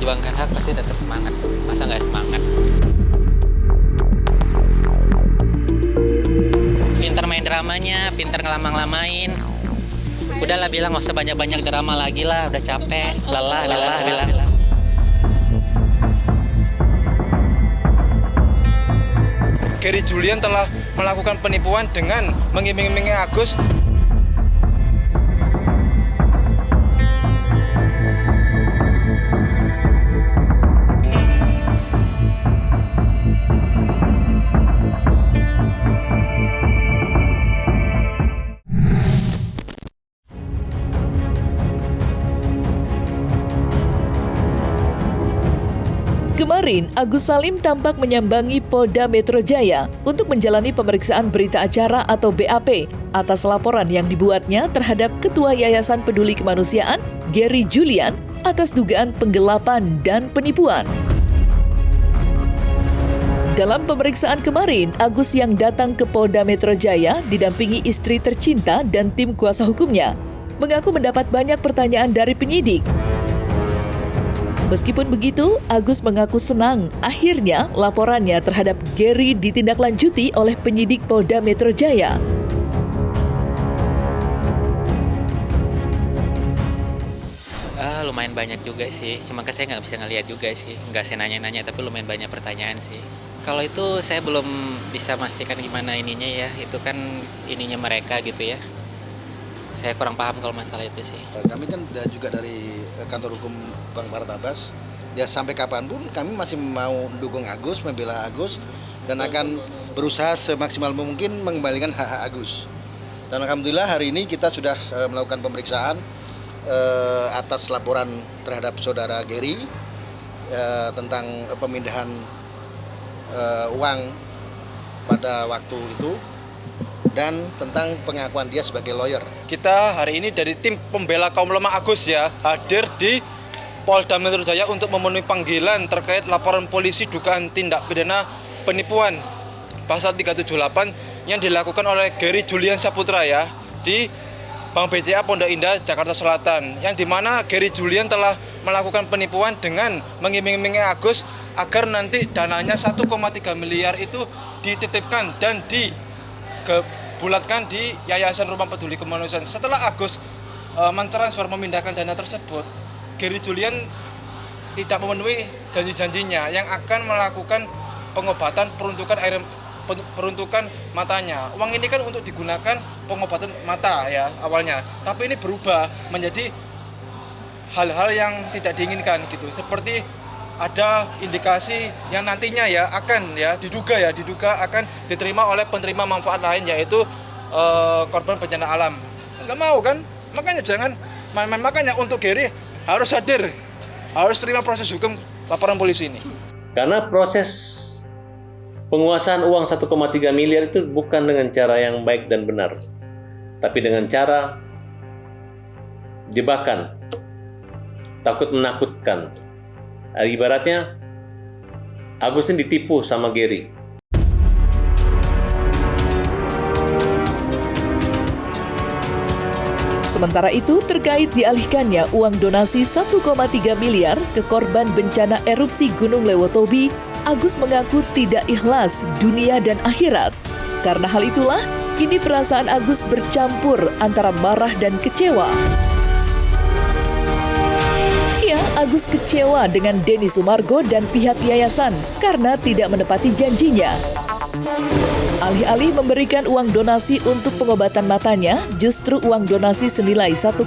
memperjuangkan hak pasti tetap semangat. Masa nggak semangat? Pinter main dramanya, pinter ngelamang-lamain. Udahlah bilang nggak usah banyak-banyak drama lagi lah, udah capek, lelah bilang. Gary Julian telah melakukan penipuan dengan mengiming-imingi Agus. Kemarin, Agus Salim tampak menyambangi Polda Metro Jaya untuk menjalani pemeriksaan berita acara atau BAP atas laporan yang dibuatnya terhadap Ketua Yayasan Peduli Kemanusiaan, Gary Julian, atas dugaan penggelapan dan penipuan. Dalam pemeriksaan kemarin, Agus yang datang ke Polda Metro Jaya didampingi istri tercinta dan tim kuasa hukumnya, mengaku mendapat banyak pertanyaan dari penyidik. Meskipun begitu, Agus mengaku senang akhirnya laporannya terhadap Gary ditindaklanjuti oleh penyidik Polda Metro Jaya. Lumayan banyak juga sih, cuma saya nggak bisa ngelihat juga sih, nggak saya nanya-nanya, tapi lumayan banyak pertanyaan sih. Kalau itu saya belum bisa memastikan gimana ininya ya, itu kan ininya mereka gitu ya. Saya kurang paham kalau masalah itu sih. Kami kan juga dari kantor hukum Bang Farhad Abbas, ya sampai kapanpun kami masih mau mendukung Agus, membela Agus, dan akan berusaha semaksimal mungkin mengembalikan hak-hak Agus. Dan alhamdulillah hari ini kita sudah melakukan pemeriksaan atas laporan terhadap saudara Gary tentang pemindahan uang pada waktu itu, dan tentang pengakuan dia sebagai lawyer. Kita hari ini dari tim pembela kaum lemah Agus ya, hadir di Polda Metro Jaya untuk memenuhi panggilan terkait laporan polisi dugaan tindak pidana penipuan pasal 378 yang dilakukan oleh Gary Julian Saputra ya di Bank BCA Pondok Indah, Jakarta Selatan, yang dimana Gary Julian telah melakukan penipuan dengan mengiming-imingi Agus agar nanti dananya 1,3 miliar itu dititipkan dan dibulatkan di Yayasan Rumah Peduli Kemanusiaan. Setelah Agus mentransfer memindahkan dana tersebut, Gary Julian tidak memenuhi janji-janjinya yang akan melakukan pengobatan peruntukan matanya. Uang ini kan untuk digunakan pengobatan mata ya awalnya, tapi ini berubah menjadi hal-hal yang tidak diinginkan gitu. Seperti ada indikasi yang nantinya ya akan ya diduga akan diterima oleh penerima manfaat lain, yaitu korban bencana alam. Enggak mau kan? Makanya jangan main-main. Makanya untuk Gary harus hadir, harus terima proses hukum laporan polisi ini. Karena proses penguasaan uang 1,3 miliar itu bukan dengan cara yang baik dan benar, tapi dengan cara jebakan, takut menakutkan. Ibaratnya Agus ini ditipu sama Gary. Sementara itu, terkait dialihkannya uang donasi 1,3 miliar ke korban bencana erupsi Gunung Lewotobi, Agus mengaku tidak ikhlas dunia dan akhirat. Karena hal itulah, kini perasaan Agus bercampur antara marah dan kecewa. Ya, Agus kecewa dengan Denny Sumargo dan pihak yayasan karena tidak menepati janjinya. Alih-alih memberikan uang donasi untuk pengobatan matanya, justru uang donasi senilai 1,3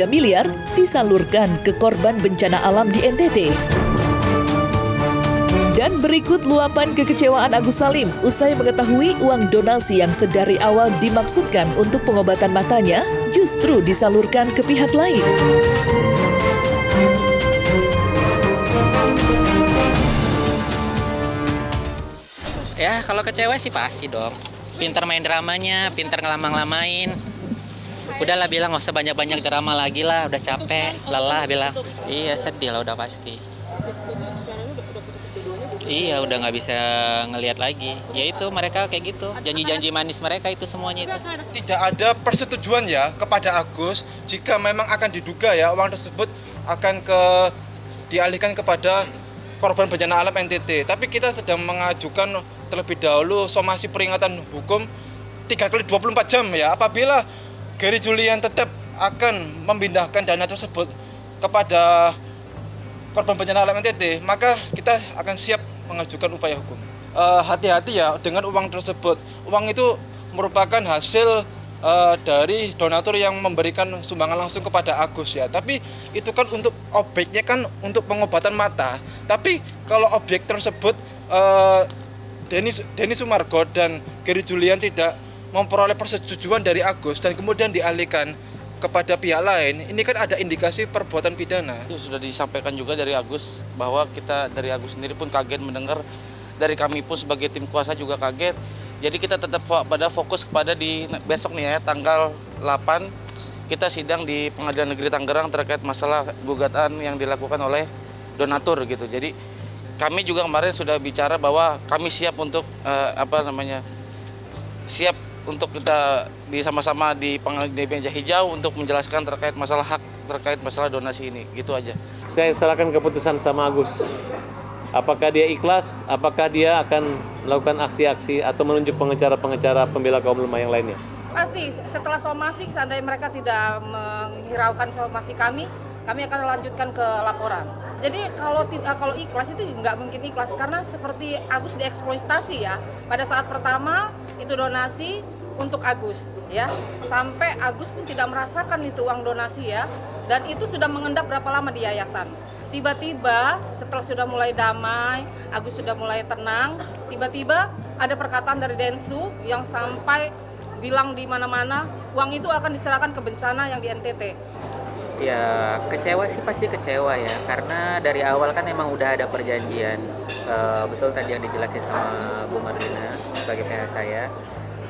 miliar disalurkan ke korban bencana alam di NTT. Dan berikut luapan kekecewaan Agus Salim usai mengetahui uang donasi yang sedari awal dimaksudkan untuk pengobatan matanya justru disalurkan ke pihak lain. Ya kalau kecewa sih pasti dong. Pinter main dramanya, pinter ngelamang-lamain. Udahlah bilang nggak usah banyak-banyak drama lagi lah, udah capek, lelah bilang. Iya sedih lah udah pasti. Iya udah nggak bisa ngelihat lagi. Ya itu mereka kayak gitu, janji-janji manis mereka itu semuanya itu. Tidak ada persetujuan ya kepada Agus jika memang akan diduga ya uang tersebut akan dialihkan kepada korban bencana alam NTT. Tapi kita sedang mengajukan terlebih dahulu somasi peringatan hukum 3 kali 24 jam ya. Apabila Gary Julian tetap akan memindahkan dana tersebut kepada korban bencana alam NTT, maka kita akan siap mengajukan upaya hukum. Hati-hati ya dengan uang tersebut. Uang itu merupakan hasil dari donatur yang memberikan sumbangan langsung kepada Agus ya. Tapi itu kan untuk objeknya kan untuk pengobatan mata. Tapi kalau objek tersebut Denny Sumargo dan Gary Julian tidak memperoleh persetujuan dari Agus dan kemudian dialihkan kepada pihak lain, ini kan ada indikasi perbuatan pidana. Itu sudah disampaikan juga dari Agus, bahwa kita dari Agus sendiri pun kaget mendengar, dari kami pun sebagai tim kuasa juga kaget. Jadi kita tetap pada fokus kepada di besok nih ya, tanggal 8 kita sidang di Pengadilan Negeri Tangerang terkait masalah gugatan yang dilakukan oleh donatur gitu. Jadi kami juga kemarin sudah bicara bahwa kami siap untuk siap untuk kita sama-sama di meja hijau untuk menjelaskan terkait masalah hak, terkait masalah donasi ini, gitu aja. Saya serahkan keputusan sama Agus. Apakah dia ikhlas, apakah dia akan melakukan aksi-aksi atau menunjuk pengacara-pengacara pembela kaum lemah yang lainnya? Pasti setelah somasi, seandainya mereka tidak menghiraukan somasi kami akan lanjutkan ke laporan. Jadi kalau ikhlas itu nggak mungkin ikhlas, karena seperti Agus dieksploitasi ya. Pada saat pertama itu donasi untuk Agus ya, sampai Agus pun tidak merasakan itu uang donasi ya, dan itu sudah mengendap berapa lama di yayasan. Tiba-tiba setelah sudah mulai damai, Agus sudah mulai tenang, tiba-tiba ada perkataan dari Densu yang sampai bilang di mana-mana uang itu akan diserahkan ke bencana yang di NTT. Ya kecewa sih, pasti kecewa ya, karena dari awal kan memang udah ada perjanjian. Betul tadi yang dijelasin sama Bu Marlina sebagai PH saya,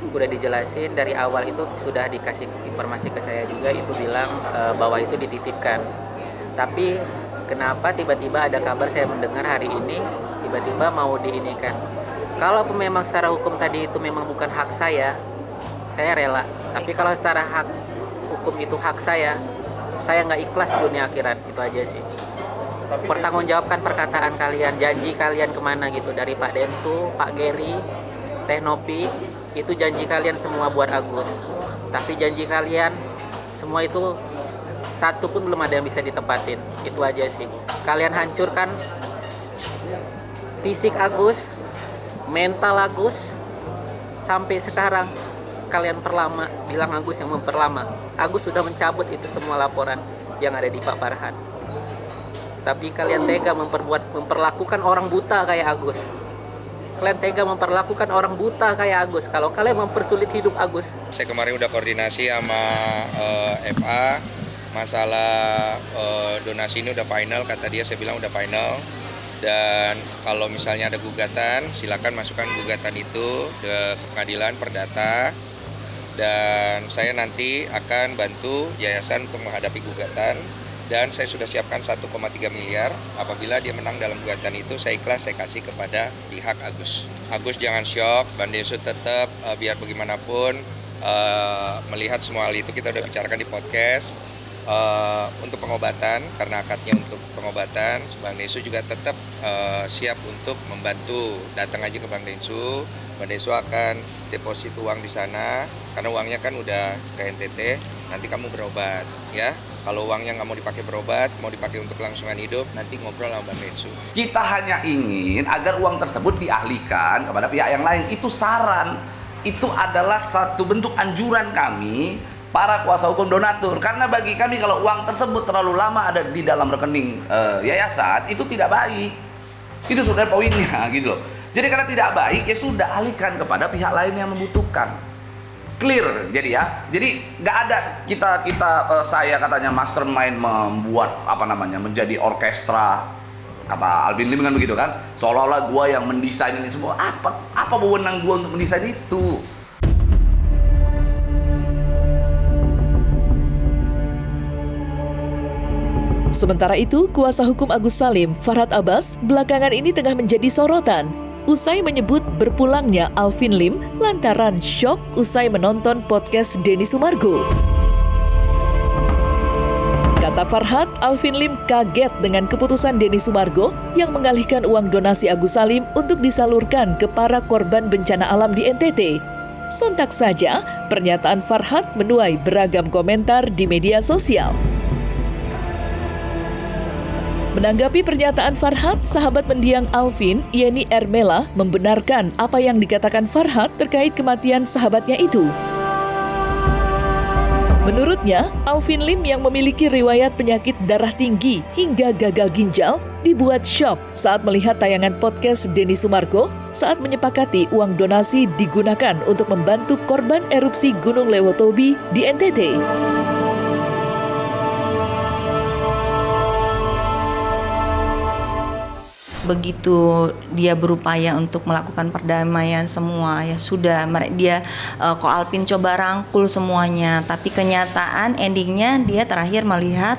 udah dijelasin dari awal, itu sudah dikasih informasi ke saya juga, itu bilang bahwa itu dititipkan. Tapi kenapa tiba-tiba ada kabar saya mendengar hari ini tiba-tiba mau diinikan? Kalau memang secara hukum tadi itu memang bukan hak saya rela. Tapi kalau secara hak hukum itu hak saya nggak ikhlas dunia akhirat, itu aja sih. Pertanggungjawabkan perkataan kalian, janji kalian kemana gitu, dari Pak Densu, Pak Gary, Teh Nopi, itu janji kalian semua buat Agus. Tapi janji kalian semua itu satu pun belum ada yang bisa ditepatin, itu aja sih. Kalian hancurkan fisik Agus, mental Agus, sampai sekarang kalian perlama, bilang Agus yang memperlama. Agus sudah mencabut itu semua laporan yang ada di Pak Farhan. Tapi kalian tega memperlakukan orang buta kayak Agus. Kalian tega memperlakukan orang buta kayak Agus. Kalau kalian mempersulit hidup Agus. Saya kemarin udah koordinasi sama FA, masalah donasi ini udah final, kata dia, saya bilang udah final. Dan kalau misalnya ada gugatan, silakan masukkan gugatan itu ke pengadilan perdata. Dan saya nanti akan bantu yayasan untuk menghadapi gugatan. Dan saya sudah siapkan 1,3 miliar. Apabila dia menang dalam gugatan itu, saya ikhlas, saya kasih kepada pihak Agus. Agus jangan syok, Bang Densu tetap biar bagaimanapun melihat semua hal itu, kita udah bicarakan di podcast. Untuk pengobatan, karena akadnya untuk pengobatan, Bang Densu juga tetap siap untuk membantu. Datang aja ke Bang Densu akan deposit uang di sana, karena uangnya kan udah ke NTT, nanti kamu berobat ya. Kalau uangnya nggak mau dipakai berobat, mau dipakai untuk kelangsungan hidup, nanti ngobrol sama Bang Densu. Kita hanya ingin agar uang tersebut dialihkan kepada pihak yang lain. Itu saran, itu adalah satu bentuk anjuran kami para kuasa hukum donatur, karena bagi kami kalau uang tersebut terlalu lama ada di dalam rekening yayasan, itu tidak baik. Itu sebenarnya poinnya gitu loh. Jadi karena tidak baik, ya sudah, alihkan kepada pihak lain yang membutuhkan. Clear jadi ya. Jadi nggak ada saya katanya mastermind membuat menjadi orkestra, kata Alvin Lim kan begitu kan, seolah-olah gua yang mendesain ini semua. Apa wewenang gua untuk mendesain itu? Sementara itu, kuasa hukum Agus Salim, Farhad Abbas, belakangan ini tengah menjadi sorotan. Usai menyebut berpulangnya Alvin Lim lantaran syok usai menonton podcast Denny Sumargo. Kata Farhad, Alvin Lim kaget dengan keputusan Denny Sumargo yang mengalihkan uang donasi Agus Salim untuk disalurkan ke para korban bencana alam di NTT. Sontak saja, pernyataan Farhad menuai beragam komentar di media sosial. Menanggapi pernyataan Farhad, sahabat mendiang Alvin, Yeni Ermela, membenarkan apa yang dikatakan Farhad terkait kematian sahabatnya itu. Menurutnya, Alvin Lim yang memiliki riwayat penyakit darah tinggi hingga gagal ginjal dibuat syok saat melihat tayangan podcast Denny Sumargo saat menyepakati uang donasi digunakan untuk membantu korban erupsi Gunung Lewotobi di NTT. Begitu dia berupaya untuk melakukan perdamaian semua, ya sudah, dia Ko Alvin coba rangkul semuanya, tapi kenyataan endingnya dia terakhir melihat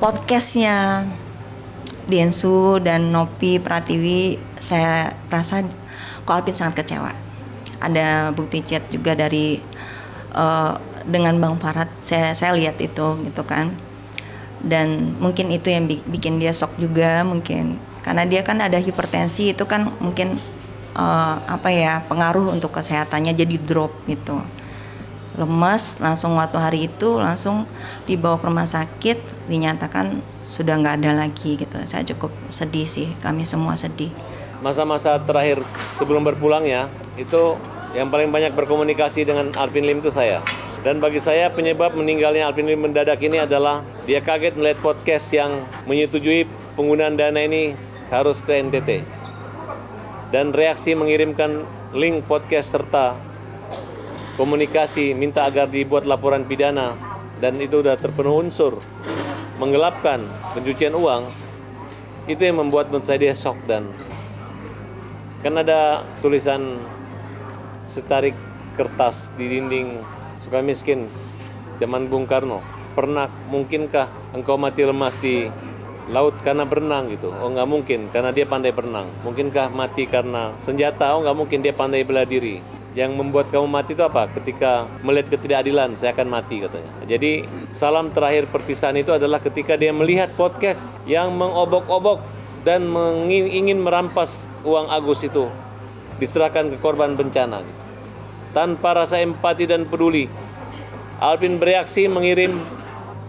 podcastnya Densu dan Nopi Pratiwi. Saya rasa Ko Alvin sangat kecewa. Ada bukti chat juga dari dengan Bang Farhad, saya lihat itu gitu kan, dan mungkin itu yang bikin dia shock juga mungkin. Karena dia kan ada hipertensi, itu kan mungkin pengaruh untuk kesehatannya, jadi drop gitu, lemes. Langsung waktu hari itu langsung dibawa ke rumah sakit, dinyatakan sudah nggak ada lagi gitu. Saya cukup sedih sih, kami semua sedih. Masa-masa terakhir sebelum berpulangnya itu yang paling banyak berkomunikasi dengan Alvin Lim itu saya. Dan bagi saya penyebab meninggalnya Alvin Lim mendadak ini adalah dia kaget melihat podcast yang menyetujui penggunaan dana ini harus ke NTT. Dan reaksi mengirimkan link podcast serta komunikasi minta agar dibuat laporan pidana, dan itu sudah terpenuhi unsur menggelapkan pencucian uang, itu yang membuat menurut saya dia shock. Dan kan ada tulisan setarik kertas di dinding Sukamiskin zaman Bung Karno, mungkinkah engkau mati lemas di laut karena berenang gitu? Oh nggak mungkin, karena dia pandai berenang. Mungkinkah mati karena senjata? Oh nggak mungkin, dia pandai bela diri. Yang membuat kamu mati itu apa? Ketika melihat ketidakadilan, saya akan mati katanya. Jadi salam terakhir perpisahan itu adalah ketika dia melihat podcast yang mengobok-obok dan ingin merampas uang Agus itu diserahkan ke korban bencana gitu. Tanpa rasa empati dan peduli, Alvin bereaksi mengirim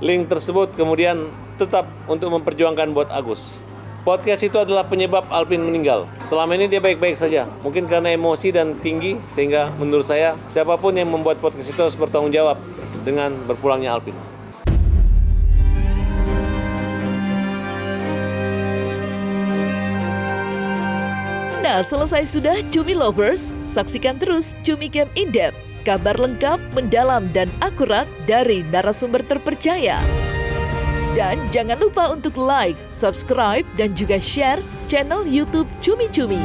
link tersebut, kemudian tetap untuk memperjuangkan buat Agus. Podcast itu adalah penyebab Alvin meninggal. Selama ini dia baik-baik saja. Mungkin karena emosi dan tinggi, sehingga menurut saya siapapun yang membuat podcast itu harus bertanggung jawab dengan berpulangnya Alvin. Nah, selesai sudah Cumi Lovers. Saksikan terus Cumi Camp In-Depth. Kabar lengkap, mendalam, dan akurat dari narasumber terpercaya. Dan jangan lupa untuk like, subscribe, dan juga share channel YouTube Cumi Cumi.